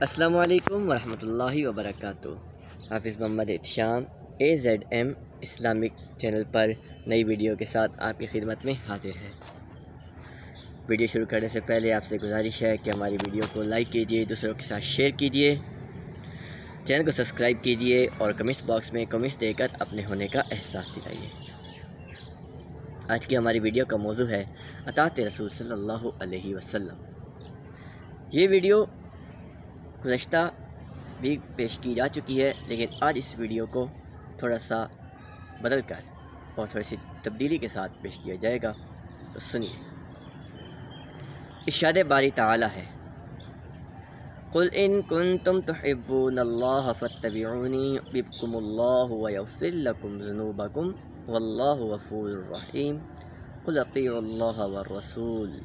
السلام علیکم ورحمۃ اللہ وبرکاتہ۔ حافظ محمد احتشام AZM اسلامک چینل پر نئی ویڈیو کے ساتھ آپ کی خدمت میں حاضر ہے۔ ویڈیو شروع کرنے سے پہلے آپ سے گزارش ہے کہ ہماری ویڈیو کو لائک کیجیے، دوسروں کے ساتھ شیئر کیجیے، چینل کو سبسکرائب کیجیے اور کمنٹس باکس میں کمنٹس دے کر اپنے ہونے کا احساس دلائیے۔ آج کی ہماری ویڈیو کا موضوع ہے اطاعت رسول صلی اللہ علیہ وسلم۔ یہ ویڈیو گزشتہ بھی پیش کی جا چکی ہے، لیکن آج اس ویڈیو کو تھوڑا سا بدل کر اور تھوڑی سی تبدیلی کے ساتھ پیش کیا جائے گا، تو سنیے۔ ارشاد باری تعالی ہے، قل ان کنتم تحبون اللہ فاتبعونی یحببکم اللہ ویغفر لکم ذنوبکم واللہ غفور رحیم قل اطیعوا اللہ والرسول۔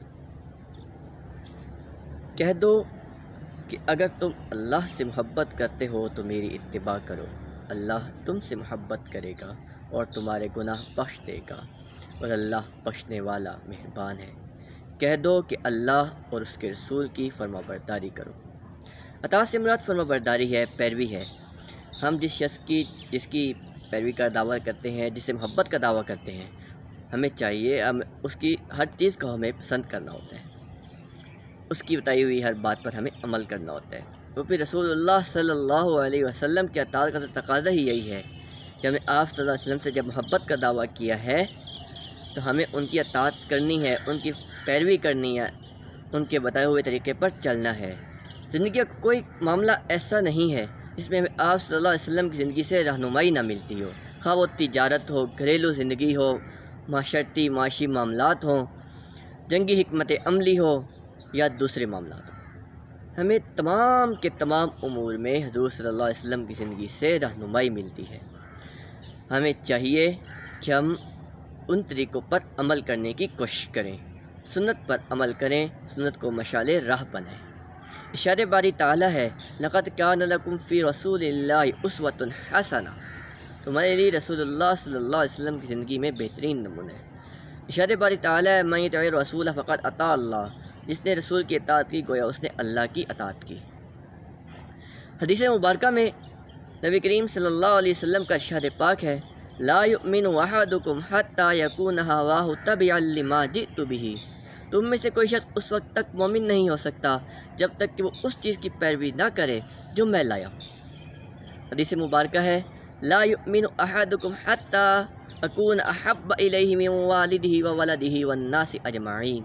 کہہ دو کہ اگر تم اللہ سے محبت کرتے ہو تو میری اتباع کرو، اللہ تم سے محبت کرے گا اور تمہارے گناہ بخش دے گا، اور اللہ بخشنے والا مہربان ہے۔ کہہ دو کہ اللہ اور اس کے رسول کی فرما برداری کرو۔ اطاعت سے مراد فرما برداری ہے، پیروی ہے۔ ہم جس کی پیروی کا دعویٰ کرتے ہیں، جس سے محبت کا دعویٰ کرتے ہیں، ہمیں چاہیے اس کی ہر چیز کو ہمیں پسند کرنا ہوتا ہے، اس کی بتائی ہوئی ہر بات پر ہمیں عمل کرنا ہوتا ہے۔ تو پھر رسول اللہ صلی اللہ علیہ وسلم کے اطاعت کا تو تقاضا ہی یہی ہے کہ ہمیں آپ صلی اللہ علیہ وسلم سے جب محبت کا دعویٰ کیا ہے تو ہمیں ان کی اطاعت کرنی ہے، ان کی پیروی کرنی ہے، ان کے بتائے ہوئے طریقے پر چلنا ہے۔ زندگی کا کوئی معاملہ ایسا نہیں ہے جس میں ہمیں آپ صلی اللہ علیہ وسلم کی زندگی سے رہنمائی نہ ملتی ہو، خواہ وہ تجارت ہو، گھریلو زندگی ہو، معاشرتی معاشی معاملات ہوں، جنگی حکمت عملی ہو یا دوسرے معاملات ہوں۔ ہمیں تمام کے تمام امور میں حضور صلی اللہ علیہ وسلم کی زندگی سے رہنمائی ملتی ہے۔ ہمیں چاہیے کہ ہم ان طریقوں پر عمل کرنے کی کوشش کریں، سنت پر عمل کریں، سنت کو مشعل راہ بنائیں۔ ارشاد باری تعالی ہے، لقد کان لکم فی رسول اللہ اسوۃ حسنہ، تمہارے لیے رسول اللہ صلی اللہ علیہ وسلم کی زندگی میں بہترین نمونہ ہے۔ ارشاد باری تعالی ہے، من یطع الرسول فقد اطاع اللہ، جس نے رسول کی اطاعت کی گویا اس نے اللہ کی اطاعت کی۔ حدیث مبارکہ میں نبی کریم صلی اللہ علیہ وسلم کا ارشاد پاک ہے، لا یؤمن احدکم حتی یکون ہواہ تبعا لما جئت بہ، تم میں سے کوئی شخص اس وقت تک مومن نہیں ہو سکتا جب تک کہ وہ اس چیز کی پیروی نہ کرے جو میں لایا ہوں۔ حدیث مبارکہ ہے، لا یؤمن احدکم حتی اکون احب الیہ من والدہ وولدہ والناس اجمعین،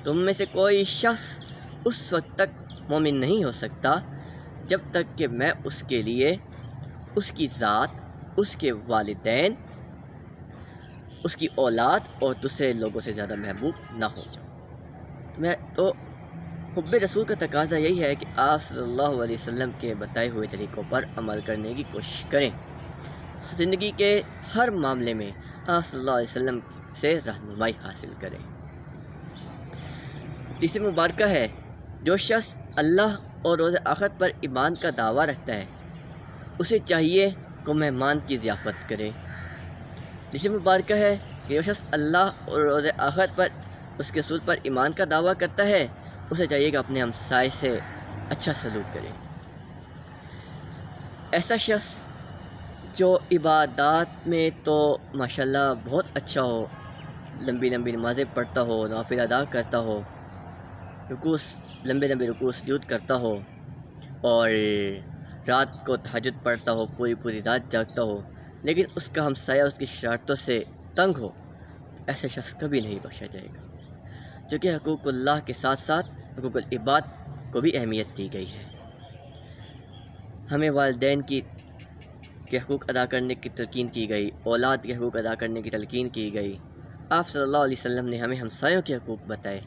تم میں سے کوئی شخص اس وقت تک مومن نہیں ہو سکتا جب تک کہ میں اس کے لیے اس کی ذات، اس کے والدین، اس کی اولاد اور دوسرے لوگوں سے زیادہ محبوب نہ ہو جاؤں۔ تو حب رسول کا تقاضا یہی ہے کہ آپ صلی اللہ علیہ وسلم کے بتائے ہوئے طریقوں پر عمل کرنے کی کوشش کریں، زندگی کے ہر معاملے میں آپ صلی اللہ علیہ وسلم سے رہنمائی حاصل کریں۔ اس مبارکہ ہے، جو شخص اللہ اور روز آخرت پر ایمان کا دعویٰ رکھتا ہے اسے چاہیے کہ مہمان کی ضیافت کرے۔ اس مبارکہ ہے کہ جو شخص اللہ اور روز آخرت پر اس کے رسول پر ایمان کا دعویٰ کرتا ہے اسے چاہیے کہ اپنے ہمسائے سے اچھا سلوک کرے۔ ایسا شخص جو عبادات میں تو ماشاءاللہ بہت اچھا ہو، لمبی لمبی نمازیں پڑھتا ہو، نوافل ادا کرتا ہو، لمبے لمبے رکوع سجود کرتا ہو اور رات کو تہجد پڑھتا ہو، پوری پوری رات جاگتا ہو، لیکن اس کا ہمسایہ اس کی شرارتوں سے تنگ ہو، ایسا شخص کبھی نہیں بخشا جائے گا، جو کہ حقوق اللہ کے ساتھ ساتھ حقوق العباد کو بھی اہمیت دی گئی ہے۔ ہمیں والدین کے حقوق ادا کرنے کی تلقین کی گئی، اولاد کے حقوق ادا کرنے کی تلقین کی گئی۔ آپ صلی اللہ علیہ وسلم نے ہمیں ہمسایوں کے حقوق بتائے،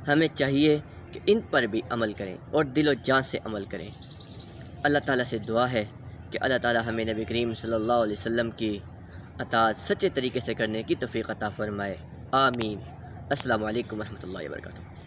ہمیں چاہیے کہ ان پر بھی عمل کریں اور دل و جان سے عمل کریں۔ اللہ تعالیٰ سے دعا ہے کہ اللہ تعالیٰ ہمیں نبی کریم صلی اللہ علیہ وسلم کی اطاعت سچے طریقے سے کرنے کی توفیق عطا فرمائے، آمین۔ السلام علیکم ورحمۃ اللہ وبرکاتہ۔